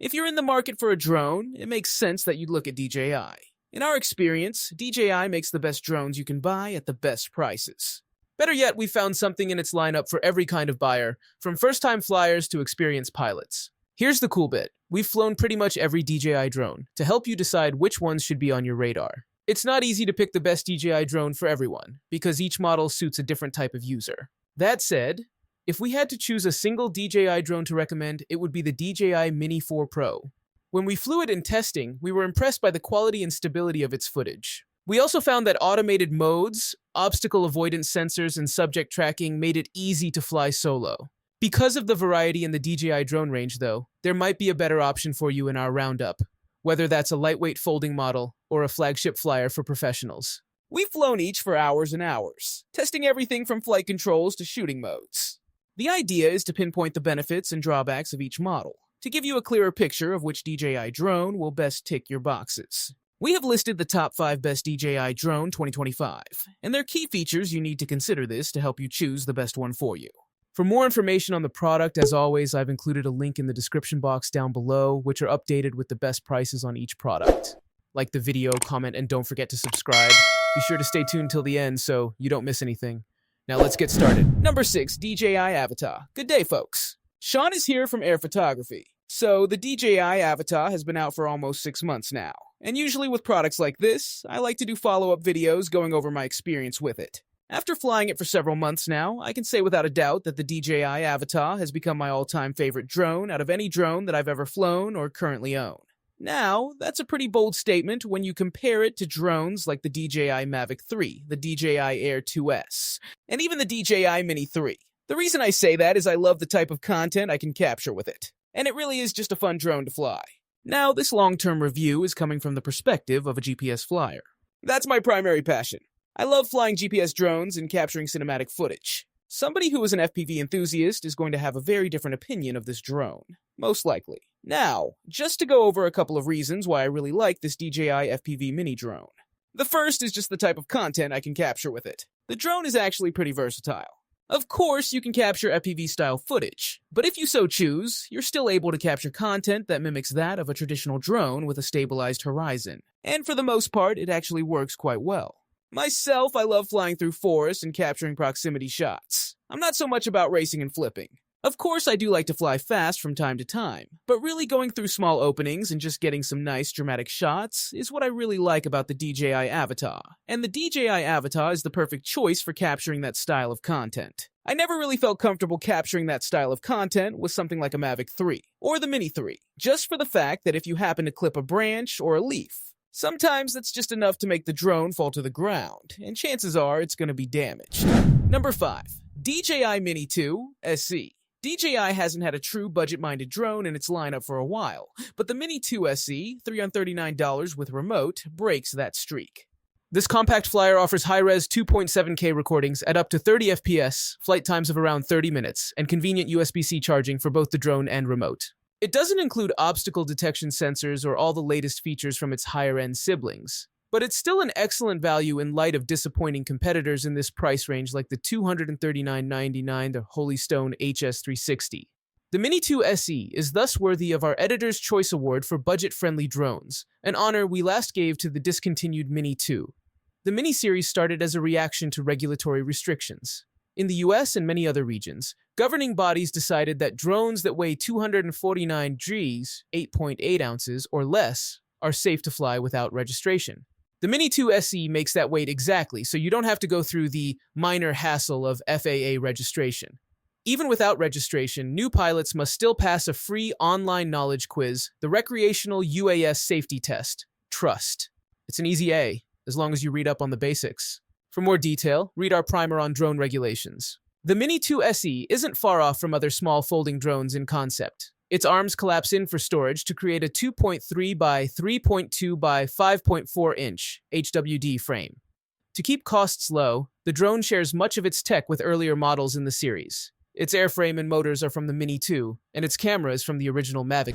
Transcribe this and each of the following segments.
If you're in the market for a drone, it makes sense that you'd look at DJI. In our experience, DJI makes the best drones you can buy at the best prices. Better yet, we found something in its lineup for every kind of buyer, from first-time flyers to experienced pilots. Here's the cool bit. We've flown pretty much every DJI drone to help you decide which ones should be on your radar. It's not easy to pick the best DJI drone for everyone, because each model suits a different type of user. That said, if we had to choose a single DJI drone to recommend, it would be the DJI Mini 4 Pro. When we flew it in testing, we were impressed by the quality and stability of its footage. We also found that automated modes, obstacle avoidance sensors, and subject tracking made it easy to fly solo. Because of the variety in the DJI drone range, though, there might be a better option for you in our roundup, whether that's a lightweight folding model or a flagship flyer for professionals. We've flown each for hours and hours, testing everything from flight controls to shooting modes. The idea is to pinpoint the benefits and drawbacks of each model, to give you a clearer picture of which DJI drone will best tick your boxes. We have listed the top 5 best DJI drone 2025, and their key features you need to consider this to help you choose the best one for you. For more information on the product, as always, I've included a link in the description box down below, which are updated with the best prices on each product. Like the video, comment, and don't forget to subscribe. Be sure to stay tuned till the end so you don't miss anything. Now let's get started. Number 6, DJI Avatar. Good day, folks. Sean is here from Air Photography. So the DJI Avatar has been out for almost 6 months now. And usually with products like this, I like to do follow-up videos going over my experience with it. After flying it for several months now, I can say without a doubt that the DJI Avatar has become my all-time favorite drone out of any drone that I've ever flown or currently own. Now, that's a pretty bold statement when you compare it to drones like the DJI Mavic 3, the DJI Air 2S, and even the DJI Mini 3. The reason I say that is I love the type of content I can capture with it, and it really is just a fun drone to fly. Now, this long-term review is coming from the perspective of a GPS flyer. That's my primary passion. I love flying GPS drones and capturing cinematic footage. Somebody who is an FPV enthusiast is going to have a very different opinion of this drone, most likely. Now, just to go over a couple of reasons why I really like this DJI FPV mini drone. The first is just the type of content I can capture with it. The drone is actually pretty versatile. Of course, you can capture FPV-style footage, but if you so choose, you're still able to capture content that mimics that of a traditional drone with a stabilized horizon. And for the most part, it actually works quite well. Myself, I love flying through forests and capturing proximity shots. I'm not so much about racing and flipping. Of course, I do like to fly fast from time to time, but really going through small openings and just getting some nice dramatic shots is what I really like about the DJI Avatar. And the DJI Avatar is the perfect choice for capturing that style of content. I never really felt comfortable capturing that style of content with something like a Mavic 3 or the Mini 3, just for the fact that if you happen to clip a branch or a leaf, sometimes that's just enough to make the drone fall to the ground, and chances are it's going to be damaged. Number 5. DJI Mini 2 SE. DJI hasn't had a true budget-minded drone in its lineup for a while, but the Mini 2 SE, $339 with remote, breaks that streak. This compact flyer offers high-res 2.7K recordings at up to 30 FPS, flight times of around 30 minutes, and convenient USB-C charging for both the drone and remote. It doesn't include obstacle detection sensors or all the latest features from its higher-end siblings, but it's still an excellent value in light of disappointing competitors in this price range like the $239.99 the Holy Stone HS360. The Mini 2 SE is thus worthy of our Editor's Choice Award for budget-friendly drones, an honor we last gave to the discontinued Mini 2. The Mini series started as a reaction to regulatory restrictions. In the US and many other regions, governing bodies decided that drones that weigh 249 Gs, 8.8 ounces, or less are safe to fly without registration. The Mini 2 SE makes that weight exactly, so you don't have to go through the minor hassle of FAA registration. Even without registration, new pilots must still pass a free online knowledge quiz, the Recreational UAS Safety Test, TRUST. It's an easy A, as long as you read up on the basics. For more detail, read our primer on drone regulations. The Mini 2 SE isn't far off from other small folding drones in concept. Its arms collapse in for storage to create a 2.3 by 3.2 by 5.4 inch HWD frame. To keep costs low, the drone shares much of its tech with earlier models in the series. Its airframe and motors are from the Mini 2, and its camera is from the original Mavic.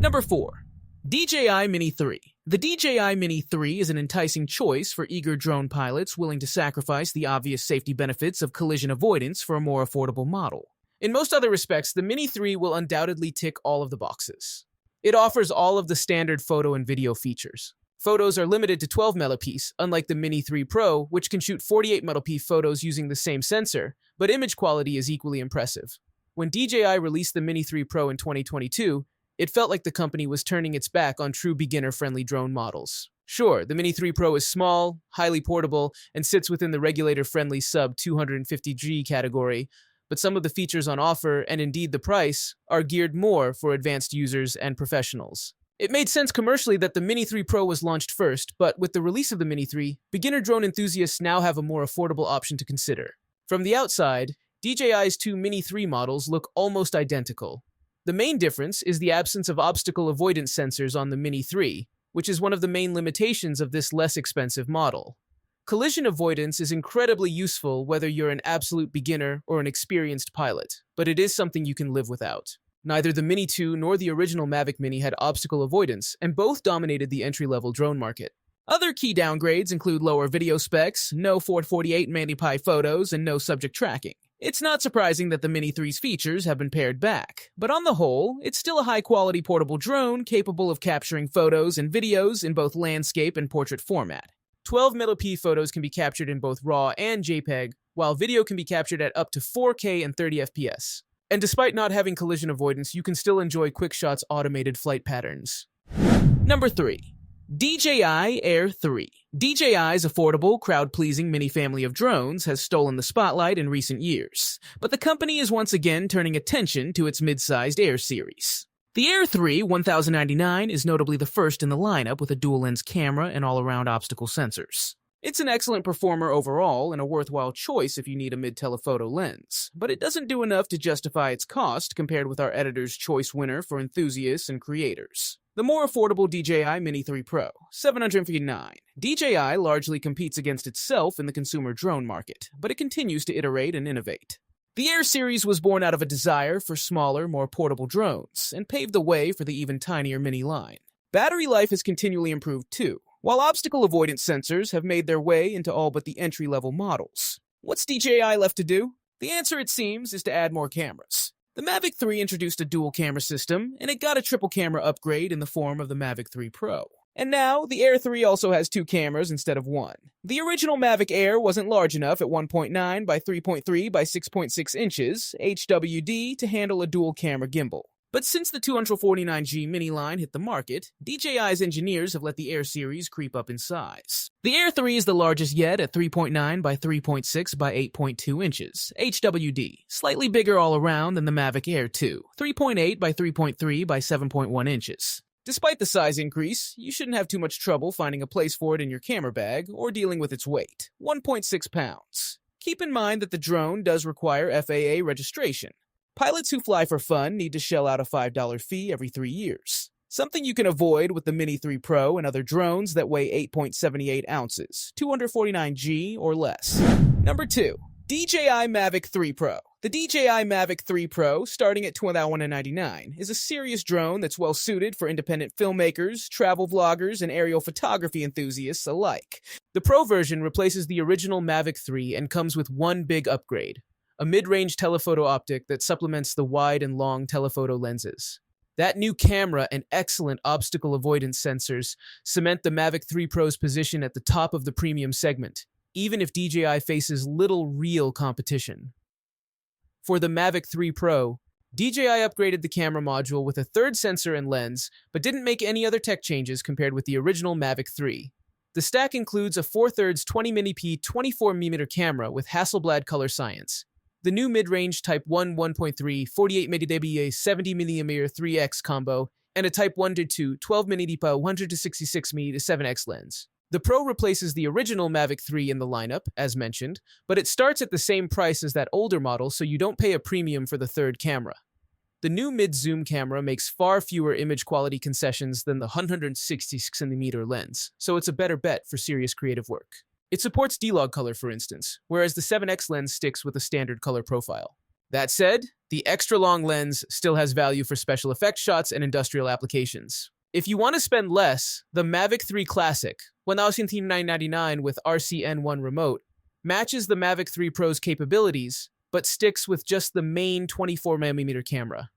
Number 4. DJI Mini 3. The DJI Mini 3 is an enticing choice for eager drone pilots willing to sacrifice the obvious safety benefits of collision avoidance for a more affordable model. In most other respects, the Mini 3 will undoubtedly tick all of the boxes. It offers all of the standard photo and video features. Photos are limited to 12 megapixels, unlike the Mini 3 Pro, which can shoot 48 megapixel photos using the same sensor, but image quality is equally impressive. When DJI released the Mini 3 Pro in 2022, it felt like the company was turning its back on true beginner-friendly drone models. Sure, the Mini 3 Pro is small, highly portable, and sits within the regulator-friendly sub-250G category, but some of the features on offer, and indeed the price, are geared more for advanced users and professionals. It made sense commercially that the Mini 3 Pro was launched first, but with the release of the Mini 3, beginner drone enthusiasts now have a more affordable option to consider. From the outside, DJI's two Mini 3 models look almost identical. The main difference is the absence of obstacle avoidance sensors on the Mini 3, which is one of the main limitations of this less expensive model. Collision avoidance is incredibly useful whether you're an absolute beginner or an experienced pilot, but it is something you can live without. Neither the Mini 2 nor the original Mavic Mini had obstacle avoidance, and both dominated the entry-level drone market. Other key downgrades include lower video specs, no 448 megapixel photos, and no subject tracking. It's not surprising that the Mini 3's features have been pared back, but on the whole, it's still a high-quality portable drone capable of capturing photos and videos in both landscape and portrait format. 12 megapixel photos can be captured in both RAW and JPEG, while video can be captured at up to 4K and 30 FPS. And despite not having collision avoidance, you can still enjoy QuickShot's automated flight patterns. Number 3. DJI Air 3. DJI's affordable, crowd-pleasing mini family of drones has stolen the spotlight in recent years, but the company is once again turning attention to its mid-sized Air series. The Air 3 1099 is notably the first in the lineup with a dual-lens camera and all-around obstacle sensors. It's an excellent performer overall and a worthwhile choice if you need a mid-telephoto lens, but it doesn't do enough to justify its cost compared with our editor's choice winner for enthusiasts and creators. The more affordable DJI Mini 3 Pro, $759. DJI largely competes against itself in the consumer drone market, but it continues to iterate and innovate. The Air series was born out of a desire for smaller, more portable drones, and paved the way for the even tinier Mini line. Battery life has continually improved too, while obstacle avoidance sensors have made their way into all but the entry-level models. What's DJI left to do? The answer, it seems, is to add more cameras. The Mavic 3 introduced a dual-camera system, and it got a triple-camera upgrade in the form of the Mavic 3 Pro. And now, the Air 3 also has two cameras instead of one. The original Mavic Air wasn't large enough at 1.9 by 3.3 by 6.6 inches HWD to handle a dual-camera gimbal. But since the 249G Mini line hit the market, DJI's engineers have let the Air series creep up in size. The Air 3 is the largest yet at 3.9 by 3.6 by 8.2 inches HWD, slightly bigger all around than the Mavic Air 2, 3.8 by 3.3 by 7.1 inches. Despite the size increase, you shouldn't have too much trouble finding a place for it in your camera bag or dealing with its weight, 1.6 pounds. Keep in mind that the drone does require FAA registration. Pilots who fly for fun need to shell out a $5 fee every 3 years, something you can avoid with the Mini 3 Pro and other drones that weigh 8.78 ounces, 249G or less. Number 2. DJI Mavic 3 Pro. The DJI Mavic 3 Pro, starting at $2,199, is a serious drone that's well suited for independent filmmakers, travel vloggers, and aerial photography enthusiasts alike. The Pro version replaces the original Mavic 3 and comes with one big upgrade: a mid-range telephoto optic that supplements the wide and long telephoto lenses. That new camera and excellent obstacle avoidance sensors cement the Mavic 3 Pro's position at the top of the premium segment, even if DJI faces little real competition. For the Mavic 3 Pro, DJI upgraded the camera module with a third sensor and lens, but didn't make any other tech changes compared with the original Mavic 3. The stack includes a 4/3 20mm 24mm camera with Hasselblad color science, the new mid-range Type 1 1.3 48mm 70mm 3x combo, and a Type 1 to 2 12mm 166mm 7x lens. The Pro replaces the original Mavic 3 in the lineup, as mentioned, but it starts at the same price as that older model, so you don't pay a premium for the third camera. The new mid-zoom camera makes far fewer image quality concessions than the 166mm lens, so it's a better bet for serious creative work. It supports D-Log color, for instance, whereas the 7x lens sticks with a standard color profile. That said, the extra-long lens still has value for special effects shots and industrial applications. If you want to spend less, the Mavic 3 Classic, $1,999 with RCN1 remote, matches the Mavic 3 Pro's capabilities, but sticks with just the main 24mm camera.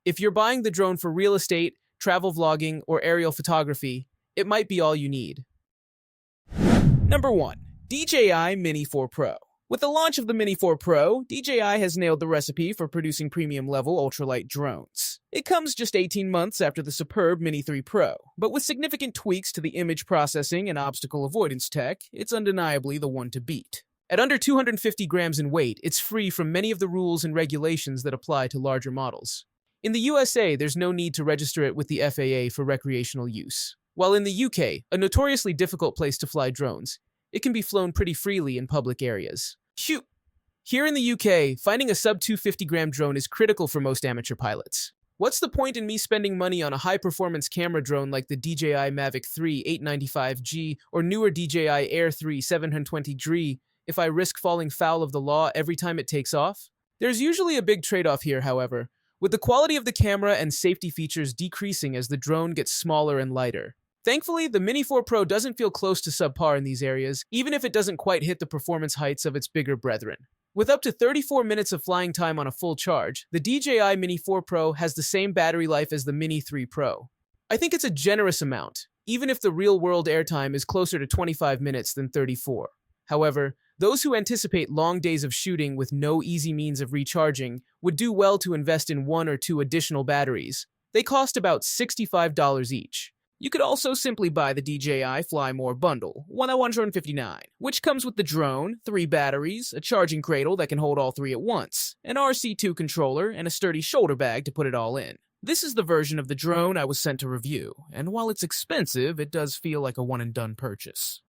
If you're buying the drone for real estate, travel vlogging, or aerial photography, it might be all you need. Number 1. DJI Mini 4 Pro. With the launch of the Mini 4 Pro, DJI has nailed the recipe for producing premium-level ultralight drones. It comes just 18 months after the superb Mini 3 Pro, but with significant tweaks to the image processing and obstacle avoidance tech, it's undeniably the one to beat. At under 250 grams in weight, it's free from many of the rules and regulations that apply to larger models. In the USA, there's no need to register it with the FAA for recreational use. While in the UK, a notoriously difficult place to fly drones, it can be flown pretty freely in public areas. Shoot! Here in the UK, finding a sub-250-gram drone is critical for most amateur pilots. What's the point in me spending money on a high-performance camera drone like the DJI Mavic 3 895G or newer DJI Air 3 720G if I risk falling foul of the law every time it takes off? There's usually a big trade-off here, however, with the quality of the camera and safety features decreasing as the drone gets smaller and lighter. Thankfully, the Mini 4 Pro doesn't feel close to subpar in these areas, even if it doesn't quite hit the performance heights of its bigger brethren. With up to 34 minutes of flying time on a full charge, the DJI Mini 4 Pro has the same battery life as the Mini 3 Pro. I think it's a generous amount, even if the real-world airtime is closer to 25 minutes than 34. However, those who anticipate long days of shooting with no easy means of recharging would do well to invest in 1 or 2 additional batteries. They cost about $65 each. You could also simply buy the DJI Fly More bundle, $159, which comes with the drone, 3 batteries, a charging cradle that can hold all 3 at once, an RC2 controller, and a sturdy shoulder bag to put it all in. This is the version of the drone I was sent to review, and while it's expensive, it does feel like a one-and-done purchase.